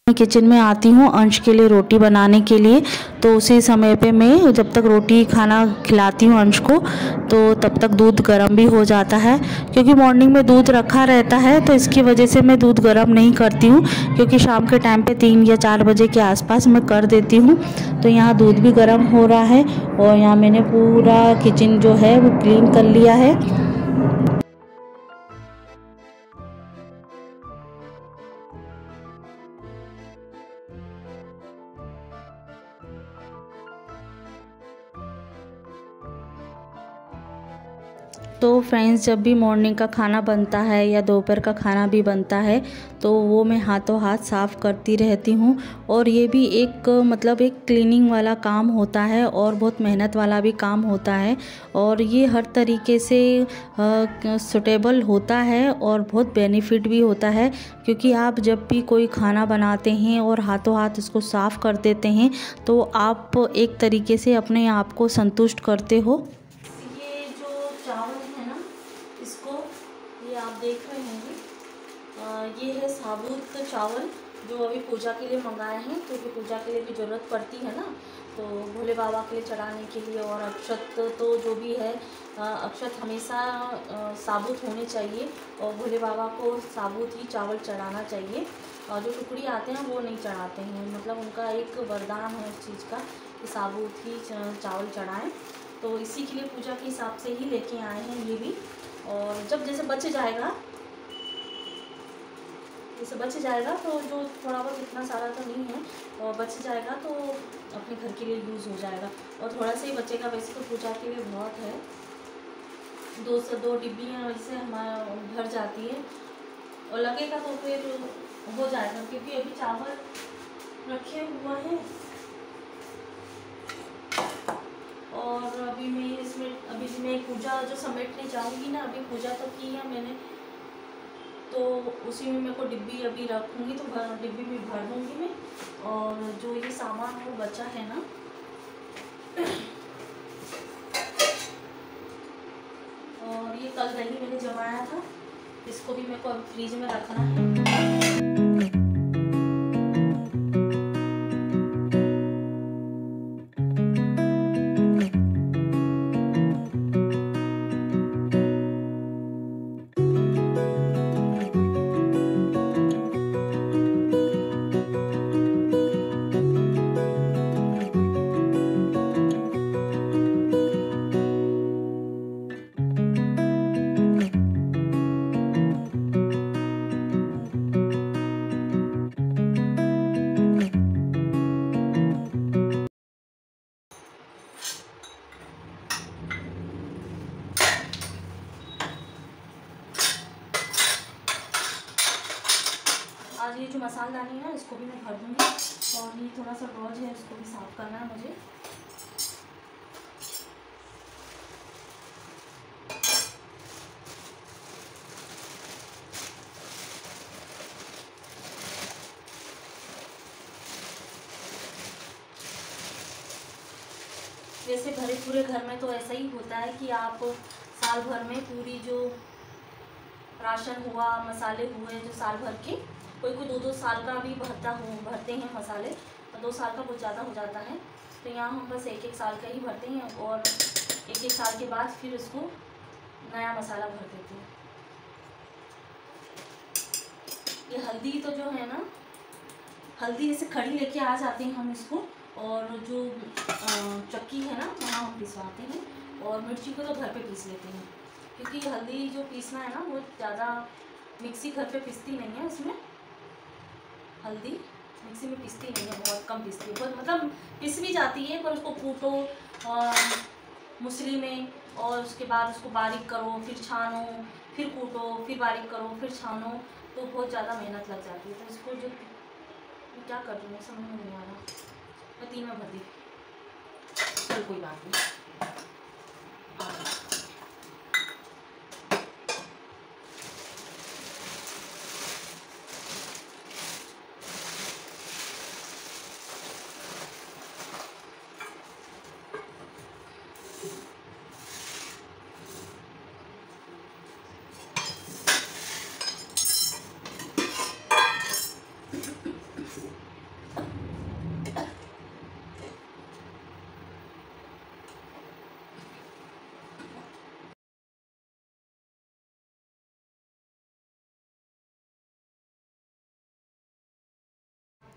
Kitchen में आती हूँ अंश के लिए रोटी बनाने के लिए। तो उसी समय पे मैं जब तक रोटी खाना खिलाती हूँ अंश को, तो तब तक दूध गर्म भी हो जाता है। क्योंकि मॉर्निंग में दूध रखा रहता है तो इसकी वजह से मैं दूध गर्म नहीं करती हूँ, क्योंकि शाम के टाइम पे 3 या 4 बजे के आसपास मैं कर देती हूँ। तो यहाँ दूध भी गर्म हो रहा है और यहाँ मैंने पूरा किचन जो है वो क्लीन कर लिया है। तो फ्रेंड्स, जब भी मॉर्निंग का खाना बनता है या दोपहर का खाना भी बनता है तो वो मैं हाथों हाथ साफ़ करती रहती हूँ। और ये भी एक एक क्लीनिंग वाला काम होता है और बहुत मेहनत वाला भी काम होता है। और ये हर तरीके से सूटेबल होता है और बहुत बेनिफिट भी होता है, क्योंकि आप जब भी कोई खाना बनाते हैं और हाथों हाथ इसको साफ़ कर देते हैं तो आप एक तरीके से अपने आप को संतुष्ट करते हो। ये आप देख रहे होंगे, ये है साबुत चावल जो अभी पूजा के लिए मंगाए हैं, क्योंकि पूजा के लिए भी ज़रूरत पड़ती है ना, तो भोले बाबा के लिए चढ़ाने के लिए। और अक्षत तो जो भी है, अक्षत हमेशा साबुत होने चाहिए और भोले बाबा को साबुत ही चावल चढ़ाना चाहिए। और जो टुकड़ी आते हैं वो नहीं चढ़ाते हैं, उनका एक वरदान है उस चीज़ का कि साबुत ही चावल चढ़ाएँ। तो इसी के लिए पूजा के हिसाब से ही लेके आए हैं ये भी। और जब जैसे बच जाएगा, तो जो थोड़ा बहुत, इतना सारा तो नहीं है, और बच जाएगा तो अपने घर के लिए यूज़ हो जाएगा। और थोड़ा सा ही बचेगा, वैसे तो पूजा के लिए बहुत है, 2 से 2 डिब्बियाँ वैसे हमारा भर जाती है। और लगेगा तो फिर हो जाएगा, क्योंकि अभी चावल रखे हुआ है। और अभी मैं पूजा जो समेटने जाऊँगी ना, अभी पूजा तो की है मैंने, तो उसी में मेरे को डिब्बी अभी रखूँगी, तो डिब्बी में भर दूँगी मैं। और जो ये सामान वो बचा है ना, कल दही मैंने जमाया था, इसको भी मेरे को अब फ्रीज में रखना है। आज ये जो मसालेदानी है ना, इसको भी मैं भर दूँगी। और ये थोड़ा सा रोज है, इसको भी साफ़ करना है मुझे। वैसे भरे पूरे घर में तो ऐसा ही होता है कि आप साल भर में पूरी जो राशन हुआ, मसाले हुए जो साल भर के, कोई 2-2 साल का भी भरते हैं मसाले, और 2 साल का बहुत ज़्यादा हो जाता है। तो यहाँ हम बस 1-1 साल का ही भरते हैं, और 1-1 साल के बाद फिर उसको नया मसाला भर देते हैं। ये हल्दी तो जो है ना, हल्दी जैसे खड़ी लेके आ जाते हैं हम इसको, और जो चक्की है ना वहाँ हम पिसवाते हैं, और मिर्ची को तो घर पे पीस लेते हैं, क्योंकि हल्दी जो पीसना है ना वो ज़्यादा मिक्सी घर पे पिसती नहीं है। उसमें हल्दी मिक्सी में पिसती नहीं है, बहुत कम पिसती है, बहुत मतलब पिस भी जाती है, पर उसको कूटो और मुसली में, और उसके बाद उसको बारीक करो, फिर छानो, फिर कूटो, फिर बारीक करो, फिर छानो, तो बहुत ज़्यादा मेहनत लग जाती है। तो इसको जो क्या कर रही हूँ समझ में नहीं आ रहा, मैं 3 में भर दी, चल कोई बात नहीं।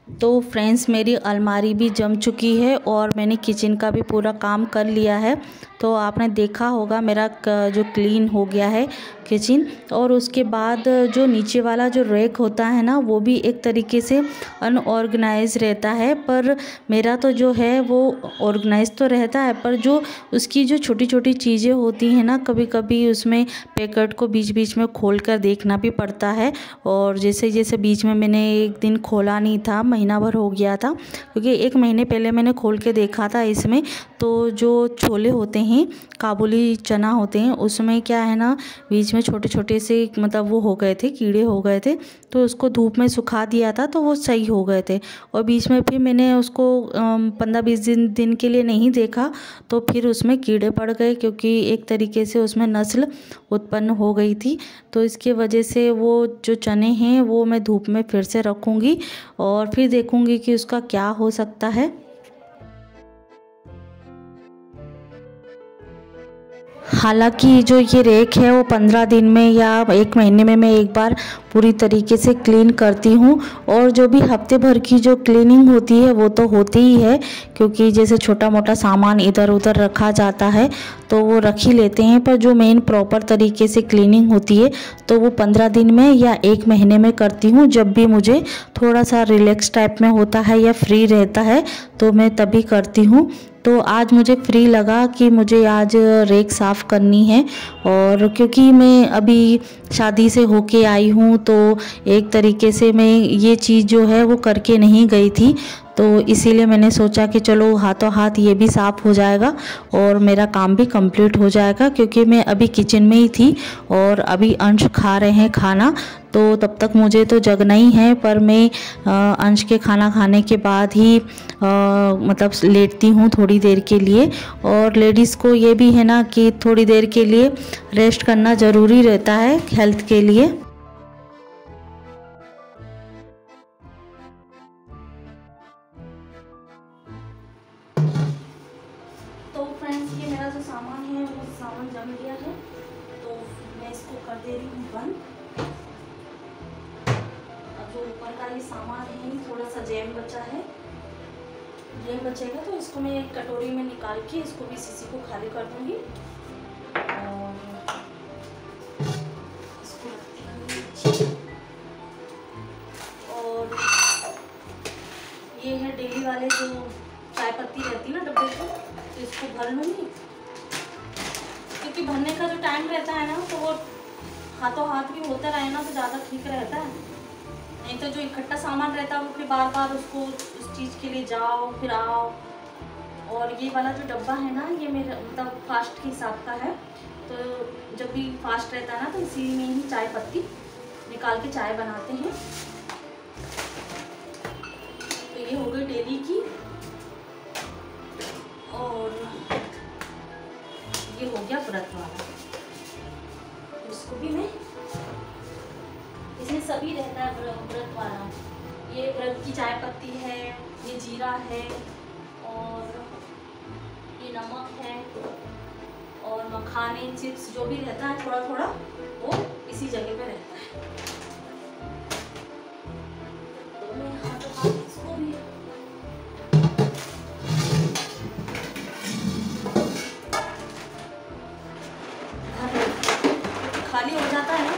तो फ्रेंड्स, मेरी अलमारी भी जम चुकी है और मैंने किचन का भी पूरा काम कर लिया है। तो आपने देखा होगा मेरा जो क्लीन हो गया है किचन। और उसके बाद जो नीचे वाला जो रैक होता है ना, वो भी एक तरीके से अनऑर्गेनाइज रहता है, पर मेरा तो जो है वो ऑर्गेनाइज तो रहता है, पर जो उसकी जो छोटी छोटी चीज़ें होती हैं ना, कभी कभी उसमें पैकेट को बीच बीच में खोल कर देखना भी पड़ता है। और जैसे जैसे बीच में मैंने एक दिन खोला नहीं था, महीना भर हो गया था, क्योंकि 1 महीने पहले मैंने खोल के देखा था इसमें। तो जो छोले होते हैं, काबुली चना होते हैं, उसमें क्या है ना, बीच में छोटे छोटे से मतलब वो हो गए थे, कीड़े हो गए थे। तो उसको धूप में सुखा दिया था तो वो सही हो गए थे। और बीच में फिर मैंने उसको 15-20 दिन के लिए नहीं देखा, तो फिर उसमें कीड़े पड़ गए, क्योंकि एक तरीके से उसमें नस्ल उत्पन्न हो गई थी। तो इसके वजह से वो जो चने हैं वो मैं धूप में फिर से रखूँगी और फिर देखूँगी कि उसका क्या हो सकता है। हालांकि जो ये रैक है वो 15 दिन में या 1 महीने में मैं एक बार पूरी तरीके से क्लीन करती हूँ। और जो भी हफ्ते भर की जो क्लीनिंग होती है वो तो होती ही है, क्योंकि जैसे छोटा मोटा सामान इधर उधर रखा जाता है तो वो रख ही लेते हैं। पर जो मेन प्रॉपर तरीके से क्लीनिंग होती है तो वो 15 दिन में या 1 महीने में करती हूँ। जब भी मुझे थोड़ा सा रिलैक्स टाइप में होता है या फ्री रहता है तो मैं तभी करती हूँ। तो आज मुझे फ्री लगा कि मुझे आज रैक साफ़ करनी है। और क्योंकि मैं अभी शादी से होके आई हूँ तो एक तरीके से मैं ये चीज़ जो है वो करके नहीं गई थी। तो इसीलिए मैंने सोचा कि चलो हाथों हाथ ये भी साफ़ हो जाएगा और मेरा काम भी कंप्लीट हो जाएगा, क्योंकि मैं अभी किचन में ही थी और अभी अंश खा रहे हैं खाना, तो तब तक मुझे तो जगना ही है। पर मैं अंश के खाना खाने के बाद ही मतलब लेटती हूँ थोड़ी देर के लिए। और लेडीज़ को ये भी है ना कि थोड़ी देर के लिए रेस्ट करना ज़रूरी रहता है हेल्थ के लिए। तो फ्रेंड्स, ये मेरा जो सामान है वो सामान जम गया है, तो मैं इसको कर दे रही हूँ बंद। अब जो ऊपर का ये सामान है थोड़ा सा जैम बचा है, जैम बचेगा तो इसको मैं एक कटोरी में निकाल के इसको भी सीसी को खाली कर दूँगी और इसको रखती हूँ। और ये है डेली वाले जो चाय पत्ती रहती है ना डब्बे में, तो इसको भर लूँगी, क्योंकि भरने का जो टाइम रहता है ना तो वो हाथों हाथ भी होता रहे ना तो ज़्यादा ठीक रहता है। नहीं तो जो इकट्ठा सामान रहता है वो फिर बार बार उसको उस चीज़ के लिए जाओ फिर आओ। और ये वाला जो डब्बा है ना ये मेरा मतलब फास्ट के हिसाब का है, तो जब भी फास्ट रहता है ना तो इसी में ही चाय पत्ती निकाल के चाय बनाते हैं। तो ये हो गई डेली की, और ये हो गया व्रत वाला। इसको भी मैं, इसमें सभी रहता है व्रत वाला। ये व्रत की चाय पत्ती है, ये जीरा है और ये नमक है और मखाने चिप्स जो भी रहता है थोड़ा थोड़ा वो इसी जगह पे रहता है। तो मैं हाथों इसको भी खाली हो जाता है ना,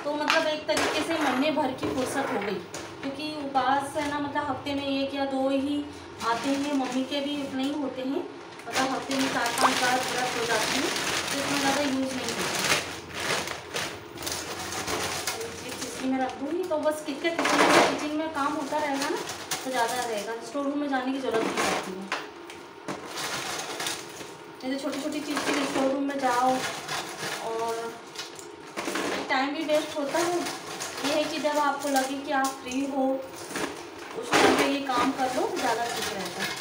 तो मतलब एक तरीके से महीने भर की फुर्सत हो गई, क्योंकि उपवास है ना मतलब हफ्ते में 1 या 2 ही आते हैं। मम्मी के भी इतने ही होते हैं, मतलब हफ्ते में 4-5 बार व्रत हो जाती है, तो इतना ज़्यादा यूज़ नहीं होता। इसी में रख दूँगी तो बस किचन में काम होता रहेगा ना तो ज़्यादा रहेगा, स्टोर रूम में जाने की ज़रूरत नहीं पड़ती है। नहीं तो छोटी छोटी चीज़ के लिए स्टोर रूम में जाओ और टाइम भी वेस्ट होता है। ये है कि जब आपको लगे कि आप फ्री हो उस टाइम पे ये काम कर लो, ज़्यादा ठीक रहता है।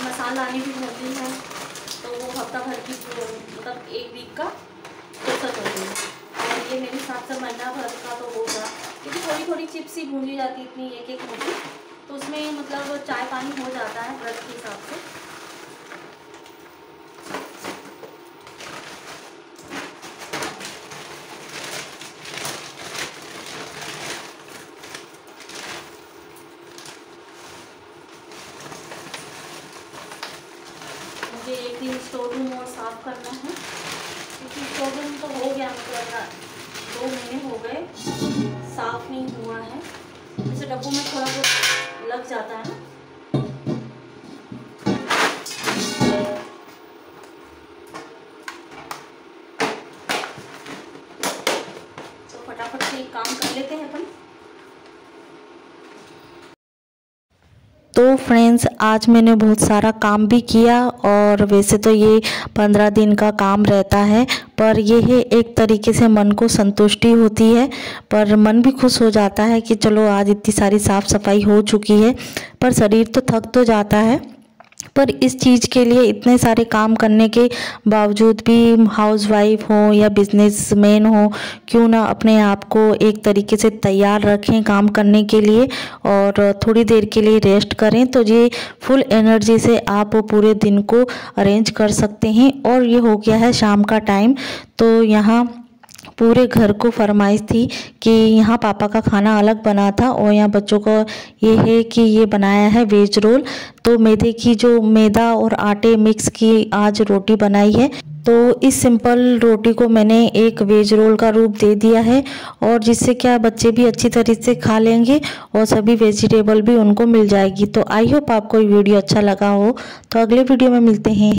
मसाला आने भी होती है तो वो हफ्ता भर की मतलब 1 वीक का फुर्सत होती है। और ये मेरे हिसाब से महीना भर का तो होगा, क्योंकि थोड़ी थोड़ी चिप्स ही भूंजी जाती इतनी एक मुट्ठी, तो उसमें मतलब चाय पानी हो जाता है व्रत के हिसाब से। मुझे एक दिन स्टोर रूम और साफ़ करना है, क्योंकि स्टोर रूम तो हो गया मतलब 2 महीने हो गए साफ़ नहीं हुआ है। जैसे डब्बों में थोड़ा बहुत लग जाता है ना, तो फटाफट से काम कर लेते हैं अपन। तो फ्रेंड्स, आज मैंने बहुत सारा काम भी किया, और वैसे तो ये 15 दिन का काम रहता है, पर ये है एक तरीके से मन को संतुष्टि होती है, पर मन भी खुश हो जाता है कि चलो आज इतनी सारी साफ़ सफाई हो चुकी है। पर शरीर तो थक तो जाता है, पर इस चीज़ के लिए इतने सारे काम करने के बावजूद भी हाउसवाइफ हो या बिजनेसमैन हो, क्यों ना अपने आप को एक तरीके से तैयार रखें काम करने के लिए और थोड़ी देर के लिए रेस्ट करें, तो ये फुल एनर्जी से आप पूरे दिन को अरेंज कर सकते हैं। और ये हो गया है शाम का टाइम, तो यहाँ पूरे घर को फरमाइश थी कि यहाँ पापा का खाना अलग बना था और यहाँ बच्चों को ये है कि ये बनाया है वेज रोल। तो मैदा और आटे मिक्स की आज रोटी बनाई है। तो इस सिंपल रोटी को मैंने एक वेज रोल का रूप दे दिया है, और जिससे क्या बच्चे भी अच्छी तरह से खा लेंगे और सभी वेजिटेबल भी उनको मिल जाएगी। तो आई होप आपको ये वीडियो अच्छा लगा हो। तो अगले वीडियो में मिलते हैं।